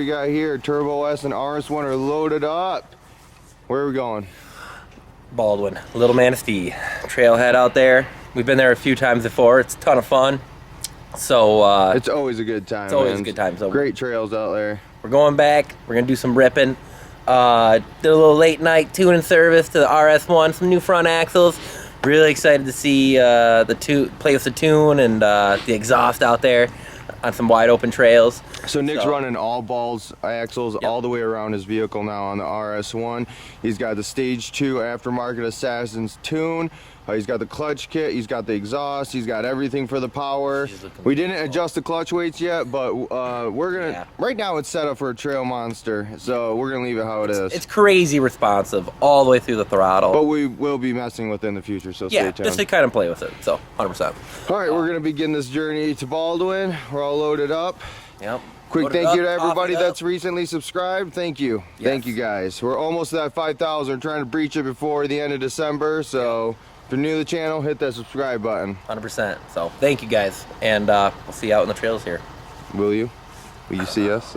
we got here? Turbo S and RS1 are loaded up. Where are we going? Baldwin, Little Manistee, trailhead out there. We've been there a few times before. It's a ton of fun. So it's always a good time. It's always man. a good time. So great trails out there. We're going back. We're gonna do some ripping. Did a little late night tuning service to the RS1. Some new front axles. Really excited to see play with the tune and the exhaust out there on some wide open trails. So Nick's running all balls axles all the way around his vehicle now on the RS1. He's got the Stage 2 Aftermarket Assassin's tune. He's got the clutch kit, he's got the exhaust, he's got everything for the power. We didn't adjust the clutch weights yet, but we're gonna, right now it's set up for a trail monster, so we're gonna leave it how it is. It's crazy responsive all the way through the throttle. But we will be messing with it in the future, so stay tuned. Just to kind of play with it, so 100%. All right, we're gonna begin this journey to Baldwin. We're all loaded up. Yep. Quick thank you to everybody that's recently subscribed. Thank you. Yes. Thank you guys. We're almost at 5,000. Trying to breach it before the end of December, so if you're new to the channel, hit that subscribe button. 100%. So thank you guys, and we'll see you out in the trails here. Will you? Will you see us?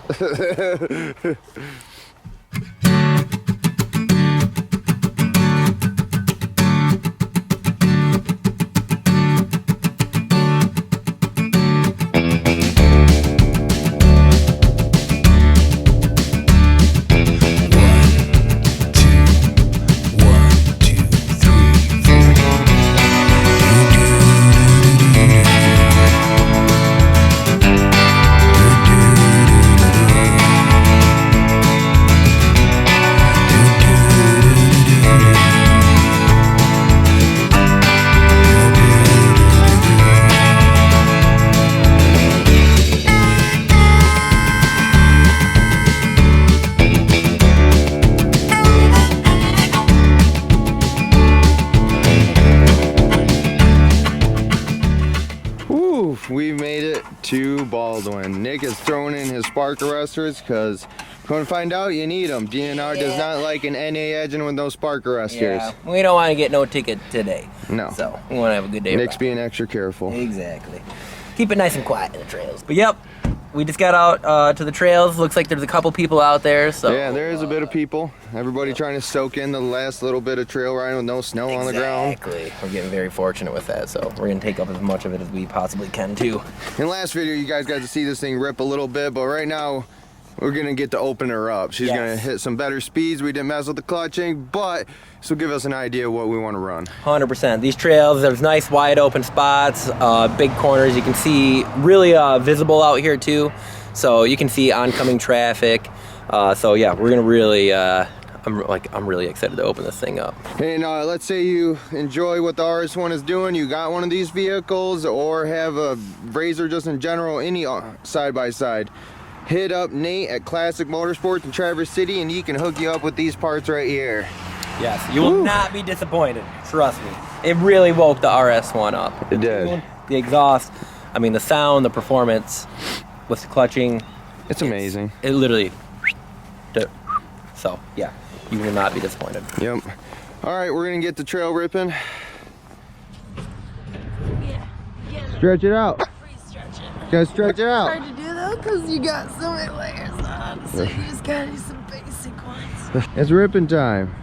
We made it to Baldwin. Nick is throwing in his spark arresters because going to find out you need them. DNR does not like an NA engine with no spark arresters. Yeah, we don't want to get no ticket today. No. So we want to have a good day. Nick's being extra careful. Exactly. Keep it nice and quiet in the trails. But yep, we just got out to the trails. Looks like there's a couple people out there. So yeah, there is a bit of people. Everybody trying to soak in the last little bit of trail riding with no snow on the ground. Exactly. We're getting very fortunate with that. So we're gonna take up as much of it as we possibly can too. In the last video, you guys got to see this thing rip a little bit, but right now we're gonna get to open her up. She's gonna hit some better speeds. We didn't mess with the clutching, but this will give us an idea of what we want to run. 100%. These trails, there's nice wide open spots, big corners. You can see really visible out here too. So you can see oncoming traffic. So yeah, we're gonna really, I'm really excited to open this thing up. And let's say you enjoy what the RS1 is doing. You got one of these vehicles or have a Razor just in general, any side-by-side. Hit up Nate at Classic Motorsports in Traverse City and he can hook you up with these parts right here. Yes, you will not be disappointed. Trust me. It really woke the RS1 up. It did. The exhaust, I mean the sound, the performance with the clutching. It's amazing. It literally, so yeah, you will not be disappointed. Yep. All right, we're gonna get the trail ripping. Yeah. Stretch it out. Stretch it. Gotta stretch it out. Hard to do though, because you got so many layers on, so you just gotta do some basic ones. It's ripping time.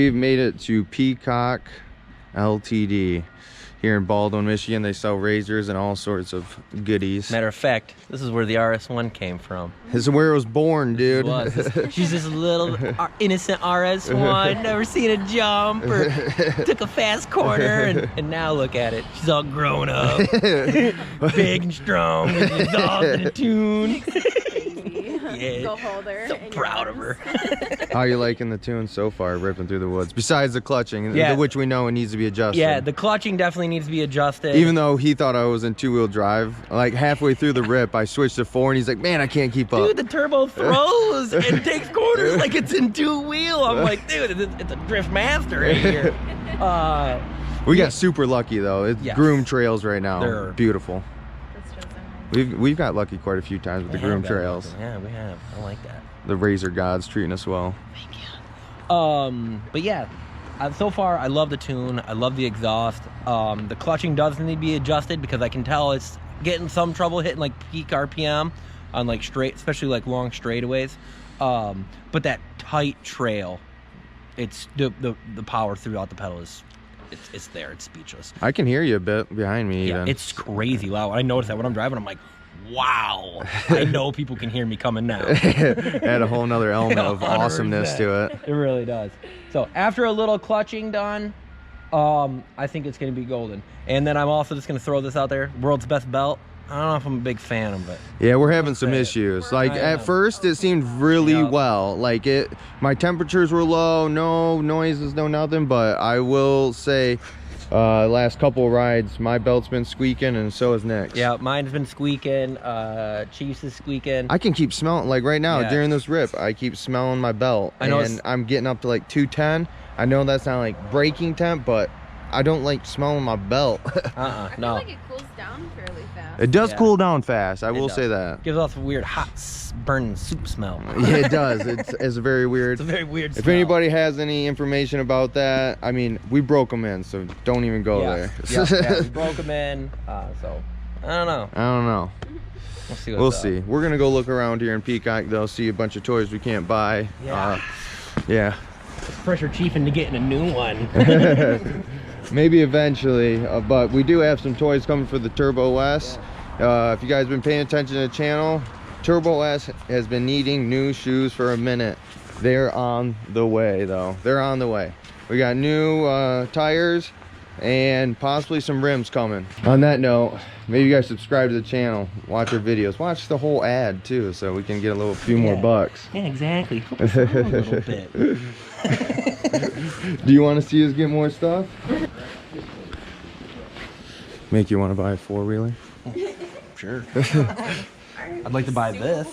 we've made it to Peacock Ltd. Here in Baldwin, Michigan. They sell razors and all sorts of goodies. Matter of fact, this is where the RS1 came from. This is where it was born, dude. She's this little innocent RS1, never seen a jump or took a fast corner, and now look at it. She's all grown up, big and strong, with an exhaust and a tune. Yeah, Go hold her. so proud of her. How you liking the tune so far, ripping through the woods? Besides the clutching, Yeah. which we know it needs to be adjusted. Yeah, the clutching definitely needs to be adjusted. Even though he thought I was in two-wheel drive, like halfway through the rip, I switched to 4, and he's like, "Man, I can't keep up." Dude, the turbo throws and takes corners like it's in two-wheel. I'm like, dude, it's a drift master right here. We got super lucky though. It's Yes. groomed trails right now. They're- beautiful. We've got lucky quite a few times with the groomed trails. Yeah, we have. I like that. The razor gods treating us well. But yeah, so far I love the tune. I love the exhaust. The clutching does need to be adjusted because I can tell it's getting some trouble hitting like peak RPM on like straight, especially like long straightaways. But that tight trail, it's the power throughout the pedal is it's there. It's speechless. I can hear you a bit behind me. Yeah, even. it's crazy loud. I notice that when I'm driving, I'm like, wow. I know people can hear me coming now. Add a whole nother element of 100%. awesomeness to it. It really does. So after a little clutching done, I think it's going to be golden. And then I'm also just going to throw this out there. World's best belt. I don't know if I'm a big fan of it. Yeah, we're having some say it. issues. Like I at know. first it seemed really Yeah. well. Like my temperatures were low, no noises, no nothing, but I will say last couple rides my belt's been squeaking and so has Nick's. Yeah, mine's been squeaking. Chiefs is squeaking. I can keep smelling, like right now Yeah. during this rip, I keep smelling my belt. I know and I'm getting up to like 210. I know that's not like braking temp, but I don't like smelling my belt. I feel No. like it cools down fairly fast. It does Yeah. cool down fast, I will does. say that. Gives off a weird hot burning soup smell. Yeah, it does. It's very weird. It's a very weird If smell. anybody has any information about that, I mean, we broke them in, so don't even go there. Yeah, we broke them in, so I don't know. I don't know. We'll see. What's We'll up. see. We're gonna go look around here in Peacock. They'll see a bunch of toys we can't buy. Yeah. Yeah. Pressure chief into getting a new one. Maybe eventually, but we do have some toys coming for the Turbo S. If you guys been paying attention to the channel, Turbo S has been needing new shoes for a minute. They're on the way though. They're on the way. We got new tires and possibly some rims coming. On that note, maybe you guys subscribe to the channel, watch our videos, watch the whole ad too, so we can get a few more bucks. Yeah, exactly. Help us out a little bit. Do you want to see us get more stuff? Make you want to buy a four-wheeler? Sure. I'd like to buy this.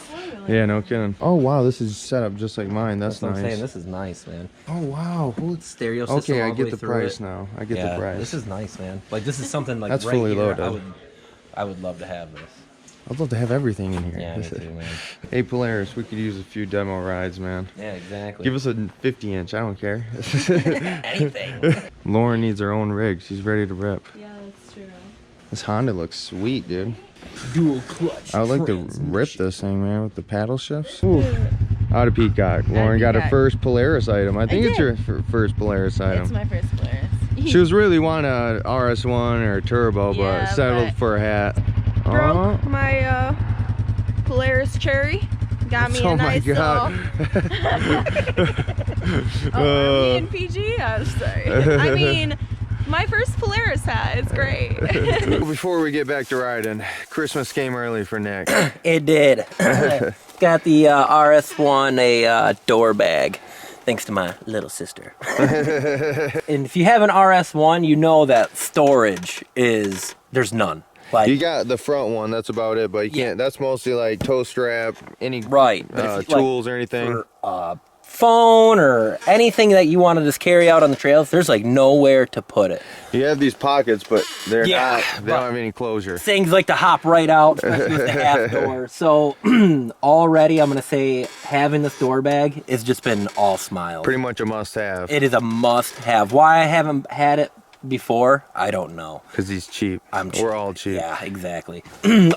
Yeah, no kidding. Oh wow, this is set up just like mine. That's what nice. I'm saying. This is nice, man. Oh wow. Stereo system. Okay, I all the get way the through price it. now. I get Yeah, the price. this is nice, man. Like this is something like That's right fully here, loaded. I would love to have this. I'd love to have everything in here. Yeah, me too, man. Hey Polaris, we could use a few demo rides, man. Yeah, exactly. Give us a 50-inch. I don't care. anything. Lauren needs her own rig. She's ready to rip. Yeah, that's true. This Honda looks sweet, dude. Dual clutch. I would like to rip this thing, man, with the paddle shifts. Ooh. Out of Peacock. Lauren got her Peacock. first Polaris item. I think it's did. your first Polaris item. It's my first Polaris. She was really wanting a RS1 or a turbo, Yeah, but settled but for a hat. Broke my Polaris Cherry. Got me Oh a my nice God. me and PG? I'm sorry. I mean, my first Polaris hat. It's great. Before we get back to riding, Christmas came early for Nick. It did. Got the RS1 a door bag, thanks to my little sister. And if you have an RS1, you know that storage there's none. Like, You got the front one, that's about it, but you can't, that's mostly like toe strap, any right, but if you, tools or anything. for phone or anything that you want to just carry out on the trails, there's like nowhere to put it. You have these pockets, but they Yeah, don't have any closure. Things like to hop right out, especially with the half door. So already I'm gonna say having this door bag has just been all smiles. Pretty much a must-have. It is a must-have. Why I haven't had it before, I don't know. Because he's cheap. I'm cheap. We're all cheap. Yeah, exactly.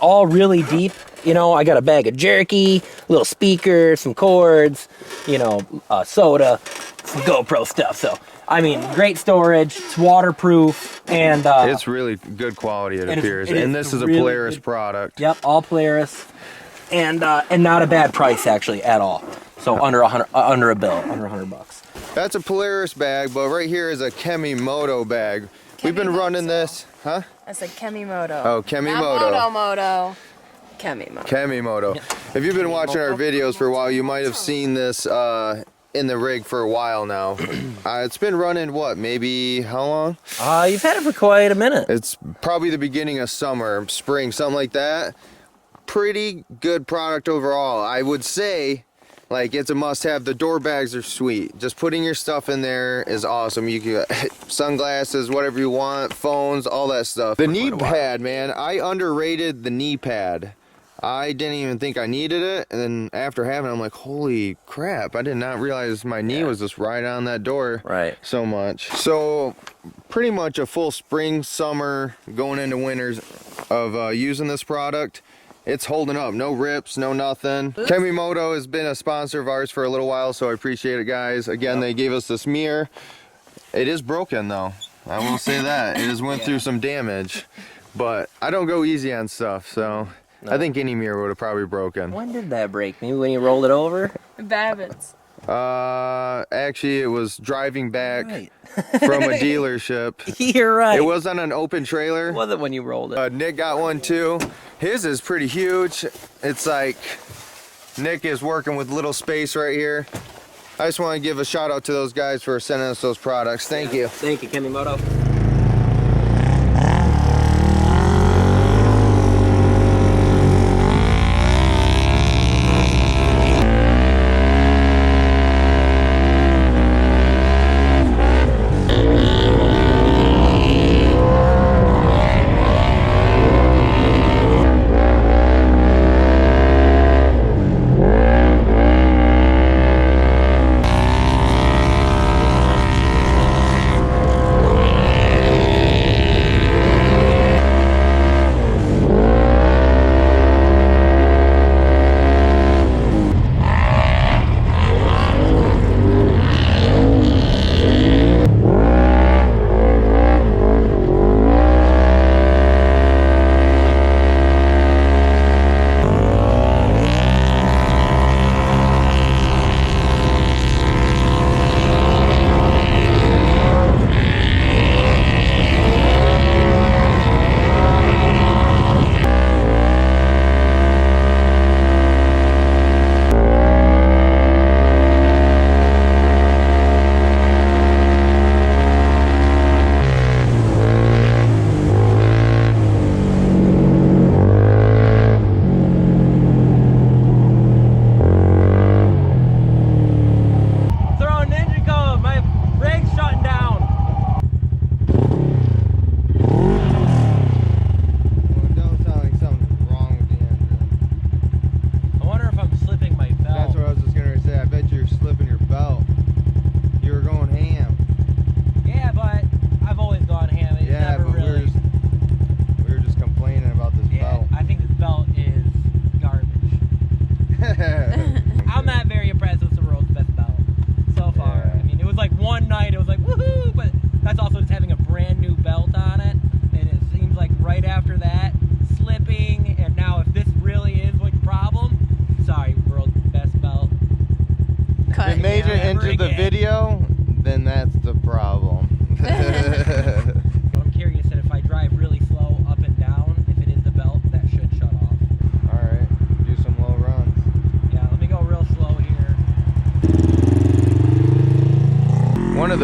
All really deep. You know, I got a bag of jerky, little speaker, some cords, you know, soda. some GoPro stuff. So I mean, great storage. It's waterproof, and it's really good quality. It appears, and this is a really Polaris good product. Yep, all Polaris, and not a bad price actually at all. So under $100 bucks. That's a Polaris bag, but right here is a Kemimoto bag. We've been running this, huh? I said Kemimoto. Oh, Kemimoto. Not Moto. Kemimoto. Kemimoto. If you've been watching our videos for a while, you might have seen this in the rig for a while now. It's been running, what, maybe how long? You've had it for quite a minute. It's probably the beginning of summer, spring, something like that. Pretty good product overall. I would say, like, it's a must-have. The door bags are sweet. Just putting your stuff in there is awesome. You can get sunglasses, whatever you want, phones, all that stuff. The knee pad, man, I underrated the knee pad. I didn't even think I needed it, and then after having it, I'm like, holy crap, I did not realize my knee was just right on that door so much. So pretty much a full spring, summer, going into winters of using this product. It's holding up, no rips, no nothing. Kemimoto has been a sponsor of ours for a little while, so I appreciate it, guys. Again, they gave us this mirror. It is broken though, I will say that. It has went through some damage, but I don't go easy on stuff, so. No. I think any mirror would have probably broken. When did that break? Maybe when you rolled it over? Babbitt's. Actually, it was driving back from a dealership. You're right. It was on an open trailer. Was it when you rolled it? Nick got one too. His is pretty huge. It's like Nick is working with little space right here. I just want to give a shout out to those guys for sending us those products. Thank you. Thank you, Kemimoto.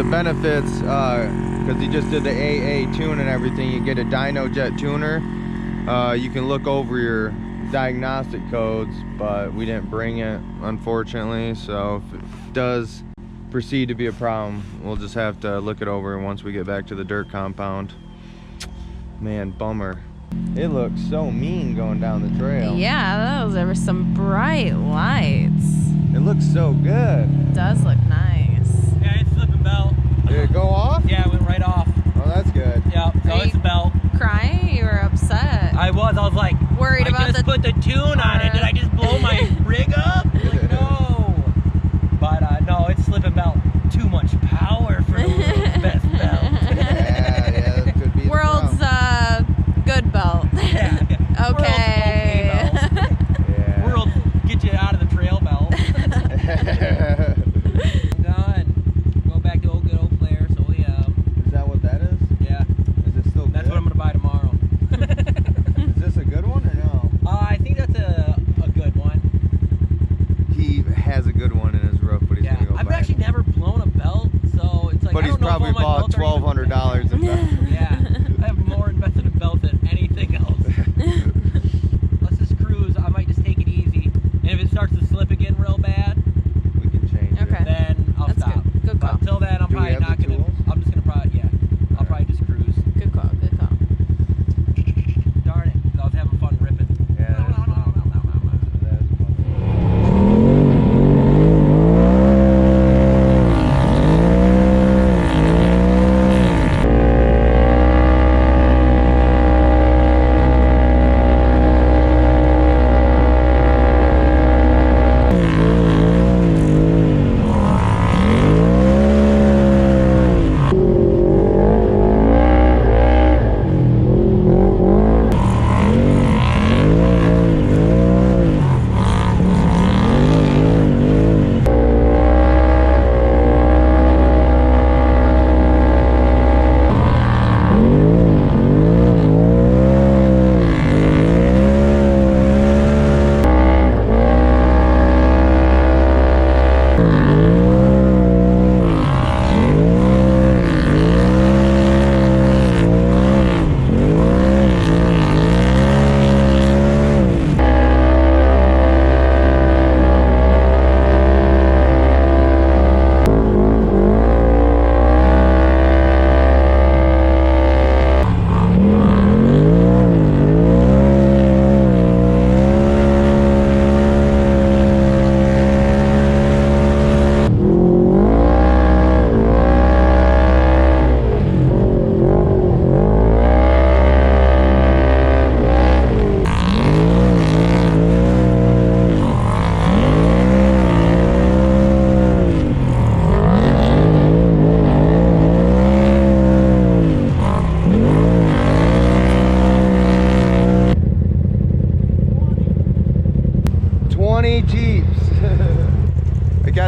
Benefits, because he just did the AA tune and everything, you get a dyno jet tuner. You can look over your diagnostic codes, but we didn't bring it, unfortunately, so if it does proceed to be a problem, we'll just have to look it over once we get back to the dirt compound. Man, bummer. It looks so mean going down the trail. Yeah, those are some bright lights. It looks so good. It does look nice. Yeah, it's slipping belt. Did it go off? Yeah, it went right off. Oh, that's good. Yeah, so it's a belt. Crying? You were upset. I was like, worried about I just put the tune on it. Did I just blow my rig up? Like, no. But no, it's slipping belt. Too much know if probably all my bought belts are even- $1,200 in belts. Yeah, I have more invested in belts than anything else. Let's just cruise. I might just take it easy. And if it starts to slip again real bad, We can change Okay. it. then I'll That's stop. good. Good But call. until then, I'm Do we probably have not the gonna. tools? I'm just gonna probably I'll probably just cruise. Good call. Good call. Darn it! I was having fun ripping. Yeah, that's fun.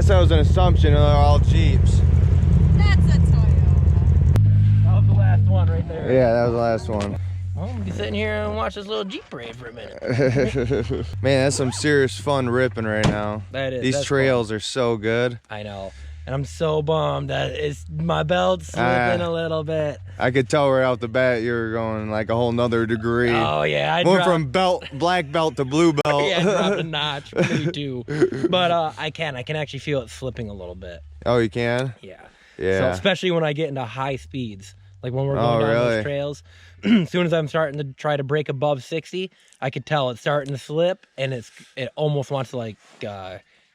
That was an assumption, they're all Jeeps. That's a Toyota. That was the last one right there. Yeah, that was the last one. Well, I'm gonna be sitting here and watch this little Jeep parade for a minute. Man, that's some serious fun ripping right now. That is. These that's trails are so good. I know. And I'm so bummed that it's my belt's slipping a little bit. I could tell right off the bat you were going like a whole nother degree. Oh yeah, I went dropped, from black belt to blue belt. yeah, I dropped a notch, me too. But I can actually feel it slipping a little bit. Oh, you can? Yeah. Yeah. So especially when I get into high speeds, like when we're going down really? those trails. As soon as I'm starting to try to break above 60, I could tell it's starting to slip, and it almost wants to like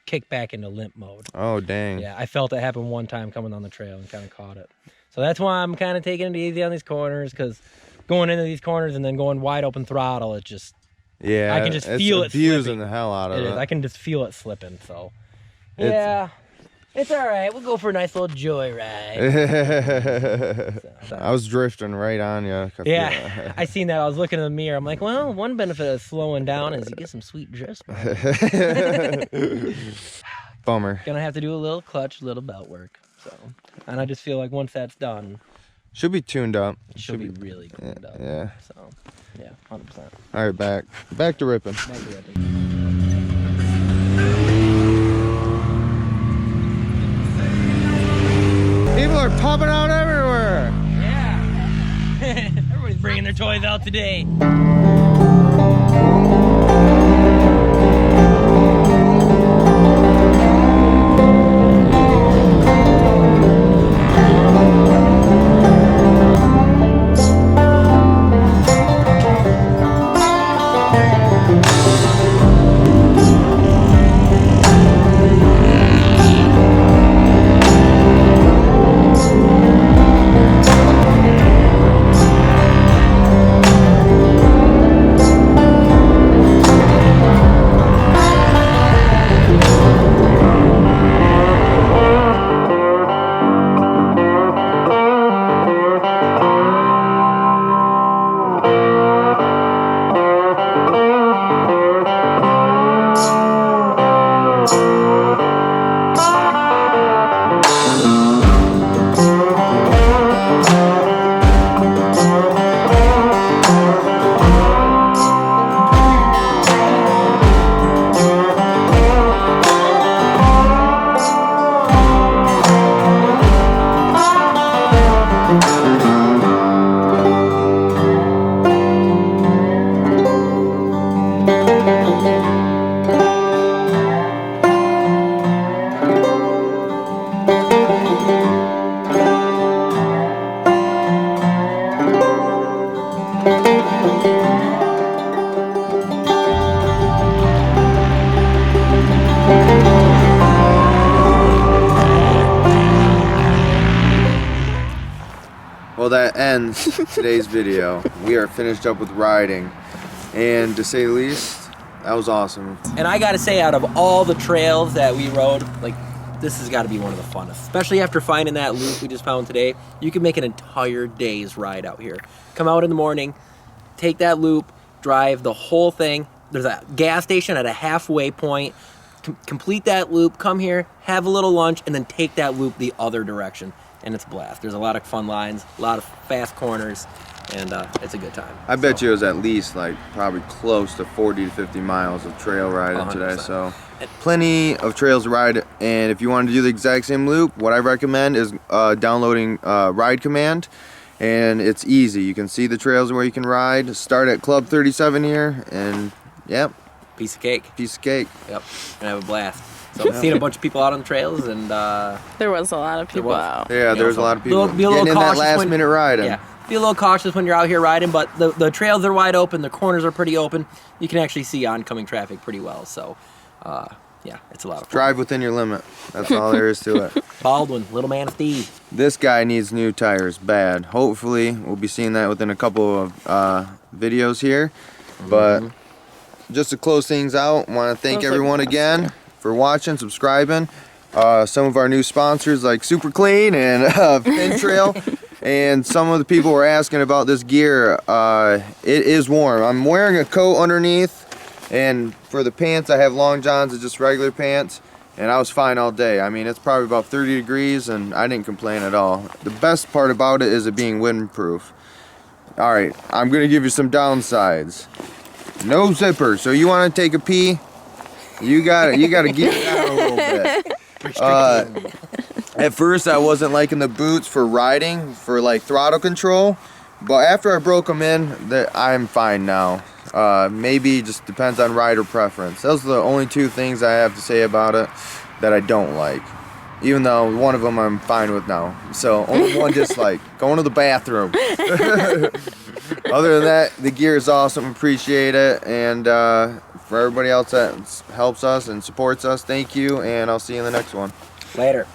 kick back into limp mode. Oh, dang. Yeah, I felt it happen one time coming down the trail and kind of caught it. So that's why I'm kind of taking it easy on these corners, because going into these corners and then going wide open throttle, it just, Yeah, I can just feel it abusing slipping. the hell out of it it. is. I can just feel it slipping. So yeah, it's all right. We'll go for a nice little joyride. I was drifting right on you. Yeah, I seen that. I was looking in the mirror. I'm like, well, one benefit of slowing down is you get some sweet drifts. Bummer. Gonna have to do a little clutch, little belt work. So, and I just feel like once that's done, Should be tuned up. it should be really cleaned up. Yeah. So, yeah, 100%. All right, back to ripping. Back to ripping. People are popping out everywhere. Yeah. Everybody's bringing their toys out today. Well, that ends today's video. We are finished up with riding, and to say the least, that was awesome. And I gotta say, out of all the trails that we rode, like, this has got to be one of the funnest. Especially after finding that loop we just found today. You can make an entire day's ride out here. Come out in the morning, take that loop, drive the whole thing. There's a gas station at a halfway point. Complete that loop, come here, have a little lunch, and then take that loop the other direction. And it's a blast. There's a lot of fun lines, a lot of fast corners, and it's a good time. I bet you it was at least like probably close to 40 to 50 miles of trail riding 100%. today. So plenty of trails to ride. And if you want to do the exact same loop, what I recommend is downloading Ride Command. And it's easy. You can see the trails where you can ride. Start at Club 37 here, and yep. Piece of cake. Piece of cake. Yep. Gonna have a blast. So I've seen a bunch of people out on the trails, and there was a lot of people out. Yeah, there was a lot of people be a little getting in that cautious last when- minute riding. Yeah, be a little cautious when you're out here riding, but the trails are wide open, the corners are pretty open. You can actually see oncoming traffic pretty well. So, yeah, it's a lot of fun. Drive within your limit. That's all there is to it. Baldwin, little man of steel. This guy needs new tires bad. Hopefully, we'll be seeing that within a couple of videos here. But just to close things out, want to thank everyone again for watching, subscribing. Some of our new sponsors like Super Clean and Fin Trail. And some of the people were asking about this gear. It is warm. I'm wearing a coat underneath. And for the pants, I have long johns and just regular pants. And I was fine all day. I mean, it's probably about 30 degrees and I didn't complain at all. The best part about it is it being windproof. All right, I'm gonna give you some downsides. No zipper, so you wanna take a pee? You gotta get it out a little bit. At first I wasn't liking the boots for riding, for like throttle control. But after I broke them in, I'm fine now. Maybe just depends on rider preference. Those are the only two things I have to say about it that I don't like. Even though one of them I'm fine with now. So only one dislike, going to the bathroom. Other than that, the gear is awesome, appreciate it. And for everybody else that helps us and supports us, thank you, and I'll see you in the next one. Later.